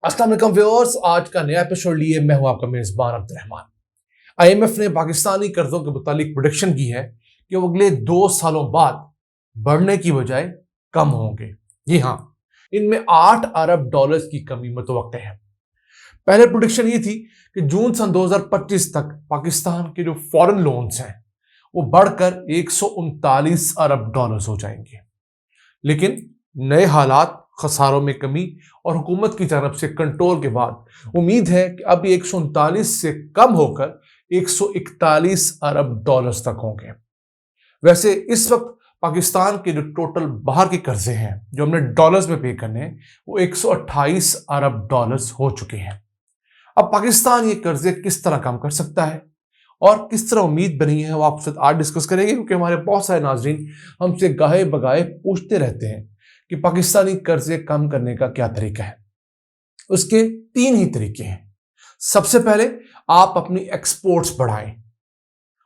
अस्सलाम वालेकुम व्यूअर्स, आज का नया एपिसोड लिए मैं हूं आपका मेजबान अब्दुल रहमान। आईएमएफ ने पाकिस्तानी कर्जों के मुतालिक प्रेडिक्शन की है कि वो अगले 2 सालों बाद बढ़ने की बजाय कम होंगे। जी हाँ, इनमें 8 अरब डॉलर्स की कमी मुतवक्के है। पहले प्रेडिक्शन ये थी कि जून सन 2025 तक पाकिस्तान के जो फॉरेन लोन्स हैं वो बढ़कर 139 अरब डॉलर्स हो जाएंगे। लेकिन नए हालात, खसारों में कमी और हुकूमत की तरफ से कंट्रोल के बाद उम्मीद है कि अब ये 139 से कम होकर 141 अरब डॉलर्स तक होंगे। वैसे इस वक्त पाकिस्तान के जो टोटल बाहर के कर्जे हैं जो हमने डॉलर्स में पे करने हैं वो 128 अरब डॉलर्स हो चुके हैं। अब पाकिस्तान ये कर्जे किस तरह कम कर सकता है और किस तरह उम्मीद बनी है वो आपसे आज डिस्कस करेंगे, क्योंकि हमारे बहुत सारे नाजरीन हमसे गाहे बगाए पूछते रहते हैं कि पाकिस्तानी कर्जे कम करने का क्या तरीका है। उसके 3 ही तरीके हैं। सबसे पहले आप अपनी एक्सपोर्ट्स बढ़ाएं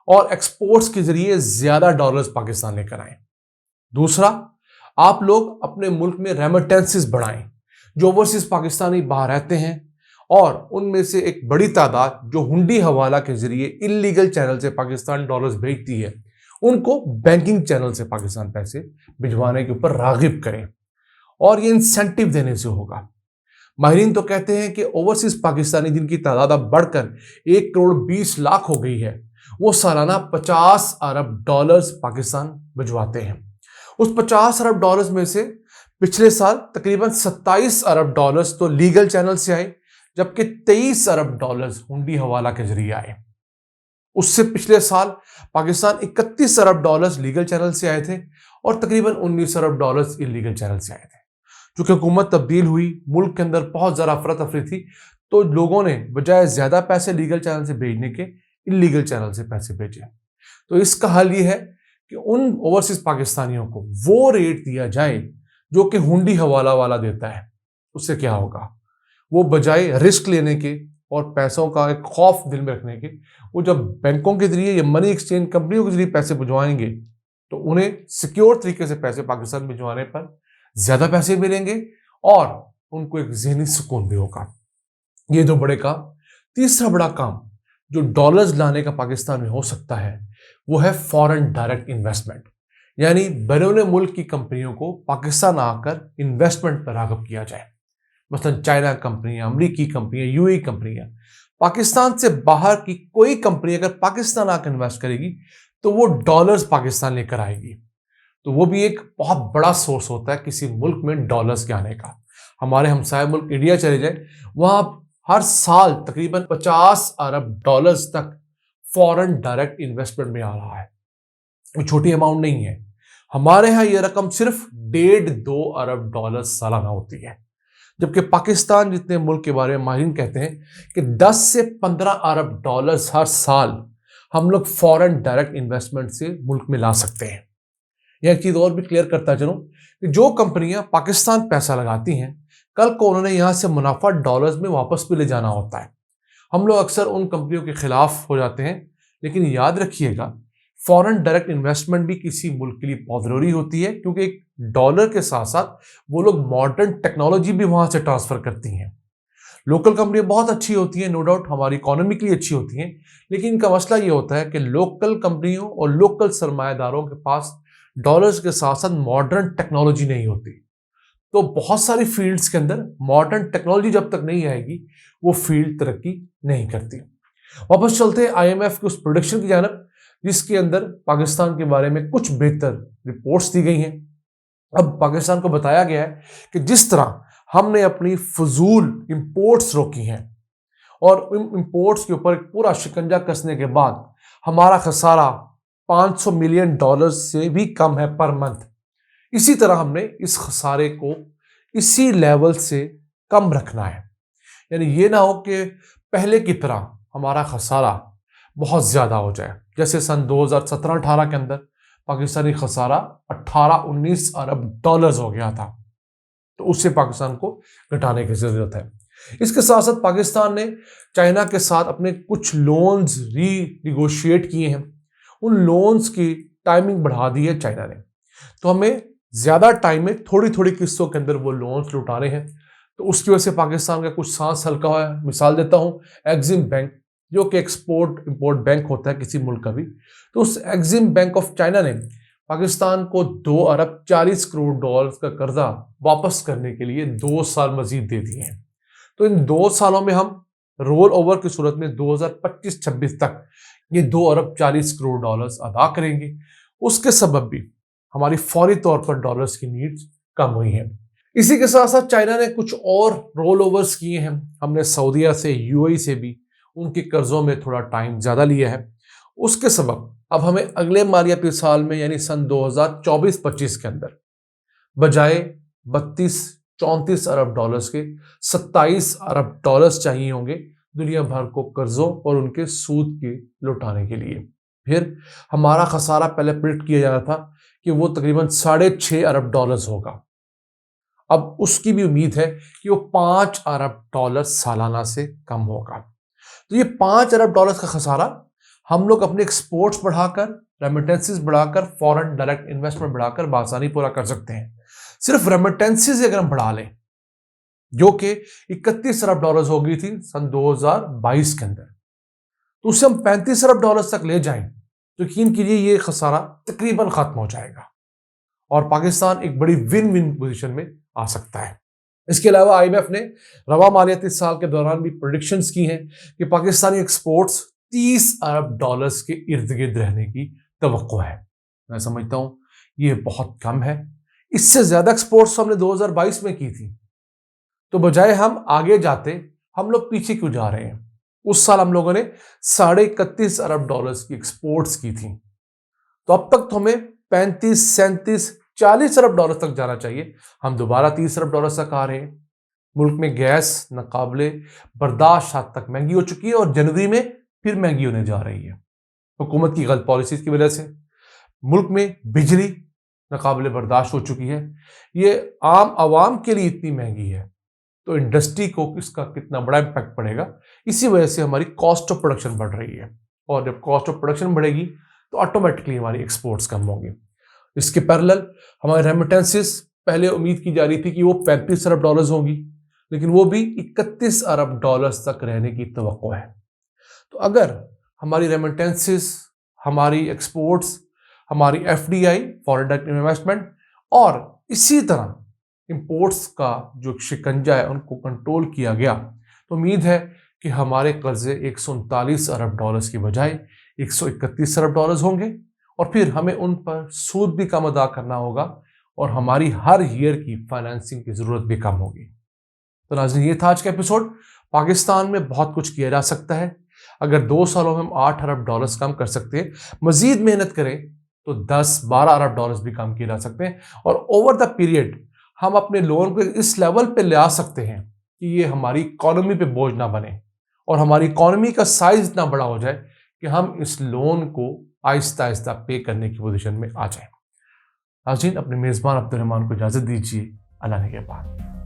और एक्सपोर्ट्स के जरिए ज्यादा डॉलर्स पाकिस्तान लेकर आएं। दूसरा, आप लोग अपने मुल्क में रेमिटेंसेस बढ़ाएं। जो ओवरसीज पाकिस्तानी बाहर रहते हैं और उनमें से एक बड़ी तादाद जो हुंडी हवाला के जरिए इलीगल चैनल से पाकिस्तान डॉलर्स भेजती है, उनको बैंकिंग चैनल से पाकिस्तान पैसे भिजवाने के ऊपर रागिब करें और ये इंसेंटिव देने से होगा। माहिरीन तो कहते हैं कि ओवरसीज पाकिस्तानी जिनकी तादाद अब बढ़कर 1 करोड़ 20 लाख हो गई है, वो सालाना 50 अरब डॉलर्स पाकिस्तान भिजवाते हैं। उस 50 अरब डॉलर्स में से पिछले साल तकरीबन 27 अरब डॉलर्स तो लीगल चैनल से आए, जबकि 23 अरब डॉलर्स हुंडी हवाला के जरिए आए। उससे पिछले साल पाकिस्तान 31 अरब डॉलर्स लीगल चैनल से आए थे और तकरीबन 19 अरब डॉलर्स इलीगल चैनल से आए थे। चूंकि हुकूमत तब्दील हुई, मुल्क के अंदर बहुत ज़्यादा अफरा तफरी थी, तो लोगों ने बजाय ज़्यादा पैसे लीगल चैनल से भेजने के इलीगल चैनल से पैसे भेजे। तो इसका हल ये है कि उन ओवरसीज पाकिस्तानियों को वो रेट दिया जाए जो कि हुंडी हवाला वाला देता है। उससे क्या होगा, वो बजाय रिस्क लेने के और पैसों का एक खौफ दिल में रखने के, वो जब बैंकों के जरिए या मनी एक्सचेंज कंपनियों के जरिए पैसे भिजवाएंगे तो उन्हें सिक्योर तरीके से पैसे पाकिस्तान भिजवाने पर ज्यादा पैसे मिलेंगे और उनको एक ज़हनी सुकून भी होगा। ये 2 बड़े काम। तीसरा बड़ा काम जो डॉलर्स लाने का पाकिस्तान में हो सकता है वो है फॉरेन डायरेक्ट इन्वेस्टमेंट, यानी बैरून मुल्क की कंपनियों को पाकिस्तान आकर इन्वेस्टमेंट पर राग़िब किया जाए। मसलन चाइना कंपनियां, अमरीकी कंपनियां, यूएई कंपनियां, पाकिस्तान से बाहर की कोई कंपनी अगर पाकिस्तान आकर इन्वेस्ट करेगी तो वो डॉलर्स पाकिस्तान लेकर आएगी। तो वो भी एक बहुत बड़ा सोर्स होता है किसी मुल्क में डॉलर्स के आने का। हमारे हमसाया मुल्क इंडिया चले जाए, वहां हर साल तकरीबन 50 अरब डॉलर्स तक फॉरेन डायरेक्ट इन्वेस्टमेंट में आ रहा है। वो छोटी अमाउंट नहीं है। हमारे यहाँ ये रकम सिर्फ 1.5-2 अरब डॉलर्स सालाना होती है, जबकि पाकिस्तान जितने मुल्क के बारे में माहिरीन कहते हैं कि 10 से 15 अरब डॉलर्स हर साल हम लोग फॉरेन डायरेक्ट इन्वेस्टमेंट से मुल्क में ला सकते हैं। यह एक चीज और भी क्लियर करता चलूं कि जो कंपनियां पाकिस्तान पैसा लगाती हैं, कल को उन्होंने यहां से मुनाफा डॉलर्स में वापस भी ले जाना होता है। हम लोग अक्सर उन कंपनियों के खिलाफ हो जाते हैं, लेकिन याद रखिएगा फॉरेन डायरेक्ट इन्वेस्टमेंट भी किसी मुल्क के लिए बहुत जरूरी होती है, क्योंकि एक डॉलर के साथ साथ वो लोग मॉडर्न टेक्नोलॉजी भी वहां से ट्रांसफर करती हैं। लोकल कंपनियां बहुत अच्छी होती हैं, नो डाउट हमारी इकोनॉमी के लिए अच्छी होती हैं, लेकिन इनका मसला ये होता है कि लोकल कंपनियों और लोकल सरमायादारों के पास डॉलर्स के साथ साथ मॉडर्न टेक्नोलॉजी नहीं होती। तो बहुत सारी फील्ड्स के अंदर मॉडर्न टेक्नोलॉजी जब तक नहीं आएगी वो फील्ड तरक्की नहीं करती। वापस चलते हैं आईएमएफ के उस प्रोडिक्शन की जानब, जिसके अंदर पाकिस्तान के बारे में कुछ बेहतर रिपोर्ट्स दी गई हैं। अब पाकिस्तान को बताया गया है कि जिस तरह हमने अपनी फजूल इंपोर्ट्स रोकी हैं और इन इंपोर्ट्स के ऊपर पूरा शिकंजा कसने के बाद हमारा खसारा 500 मिलियन डॉलर्स से भी कम है पर मंथ, इसी तरह हमने इस खसारे को इसी लेवल से कम रखना है। यानी ये ना हो कि पहले की तरह हमारा खसारा बहुत ज्यादा हो जाए, जैसे सन 2017-18 के अंदर पाकिस्तानी खसारा 18-19 अरब डॉलर्स हो गया था। तो उससे पाकिस्तान को घटाने की जरूरत है। इसके साथ साथ पाकिस्तान ने चाइना के साथ अपने कुछ लोन्स रीनिगोशिएट किए हैं। उन लोन्स की टाइमिंग बढ़ा दी है चाइना ने, तो हमें ज्यादा टाइम में थोड़ी थोड़ी किस्तों के अंदर वो लोन्स लौटाने हैं, तो उसकी वजह से पाकिस्तान का कुछ सांस हल्का हुआ है। मिसाल देता हूँ, एक्सिम बैंक जो कि एक्सपोर्ट इंपोर्ट बैंक होता है किसी मुल्क का भी, तो उस एक्सिम बैंक ऑफ चाइना ने पाकिस्तान को 2 अरब 40 करोड़ डॉलर का कर्जा वापस करने के लिए 2 साल मजीद दे दिए हैं। तो इन 2 सालों में हम रोल ओवर की सूरत में 2025-26 तक ये 2 अरब 40 करोड़ डॉलर्स अदा करेंगे। उसके सबब भी हमारी फौरी तौर पर डॉलर्स की नीड्स कम हुई हैं। इसी के साथ साथ चाइना ने कुछ और रोल ओवर्स किए हैं। हमने सऊदीया से, यूएई से भी उनके कर्जों में थोड़ा टाइम ज़्यादा लिया है। उसके सबब अब हमें अगले मालियाती साल में यानी सन 2024-25 के अंदर बजाय 32-34 अरब डॉलर्स के 27 अरब डॉलर्स चाहिए होंगे दुनिया भर को कर्जों और उनके सूद के लौटाने के लिए। फिर हमारा खसारा पहले प्रिडिक्ट किया जा रहा था कि वो तकरीबन 6.5 अरब डॉलर्स होगा। अब उसकी भी उम्मीद है कि वो 5 अरब डॉलर सालाना से कम होगा। तो ये 5 अरब डॉलर्स का खसारा हम लोग अपने एक्सपोर्ट्स बढ़ाकर, रेमिटेंसेस बढ़ाकर, फॉरेन डायरेक्ट इन्वेस्टमेंट बढ़ाकर बासानी पूरा कर सकते हैं। सिर्फ रेमिटेंसेस अगर हम बढ़ा लें, जो कि 31 अरब डॉलर्स हो गई थी सन 2022 के अंदर, तो उससे हम 35 अरब डॉलर्स तक ले जाएं तो यकीन कीजिए ये खसारा तकरीबन खत्म हो जाएगा और पाकिस्तान एक बड़ी विन विन पोजीशन में आ सकता है। इसके अलावा आईएमएफ ने रवा मालियाती साल के दौरान भी प्रेडिक्शंस की हैं कि पाकिस्तानी एक्सपोर्ट्स 30 अरब डॉलर्स के इर्द गिर्द रहने की तवक्को है। मैं समझता हूं ये बहुत कम है। इससे ज्यादा एक्सपोर्ट्स हमने 2022 में की थी, तो बजाय हम आगे जाते हम लोग पीछे क्यों जा रहे हैं। उस साल हम लोगों ने 31.5 अरब डॉलर्स की एक्सपोर्ट्स की थी, तो अब तक तो हमें 35, 37, 40 अरब डॉलर तक जाना चाहिए। हम दोबारा 30 अरब डॉलर तक आ रहे हैं। मुल्क में गैस नाकाबिले बर्दाश्त हद तक महंगी हो चुकी है और जनवरी में फिर महंगी होने जा रही है हुकूमत की गलत पॉलिसीज की वजह से। मुल्क में बिजली नाकाबिले बर्दाश्त हो चुकी है। ये आम आवाम के लिए इतनी महंगी है, तो इंडस्ट्री को इसका कितना बड़ा इम्पैक्ट पड़ेगा। इसी वजह से हमारी कॉस्ट ऑफ प्रोडक्शन बढ़ रही है और जब कॉस्ट ऑफ प्रोडक्शन बढ़ेगी तो ऑटोमेटिकली हमारी एक्सपोर्ट्स कम होंगी। इसके पैरेलल हमारे रेमिटेंसेस पहले उम्मीद की जा रही थी कि वो 35 अरब डॉलर्स होंगी, लेकिन वो भी 31 अरब डॉलर्स तक रहने की तवक्को है। तो अगर हमारी रेमिटेंसेस, हमारी एक्सपोर्ट्स, हमारी एफडीआई फॉरेन डायरेक्ट इन्वेस्टमेंट और इसी तरह इंपोर्ट्स का जो शिकंजा है उनको कंट्रोल किया गया, तो उम्मीद है कि हमारे कर्जे 139 अरब डॉलर्स की बजाय 131 अरब डॉलर्स होंगे और फिर हमें उन पर सूद भी कम अदा करना होगा और हमारी हर ईयर की फाइनेंसिंग की जरूरत भी कम होगी। तो नाज़रीन, ये था आज का एपिसोड। पाकिस्तान में बहुत कुछ किया जा सकता है। अगर 2 सालों में हम 8 अरब डॉलर्स कम कर सकते हैं, मजीद मेहनत करें तो 10-12 अरब डॉलर्स भी कम किए जा सकते हैं और ओवर द पीरियड हम अपने लोन को इस लेवल पे ले आ सकते हैं कि ये हमारी इकोनॉमी पे बोझ ना बने और हमारी इकोनॉमी का साइज इतना बड़ा हो जाए कि हम इस लोन को आहिस्ता आहिस्ता पे करने की पोजीशन में आ जाएं। नाज़रीन, अपने मेज़बान अब्दुल रहमान को इजाज़त दीजिए। अल्लाह ने के बाद।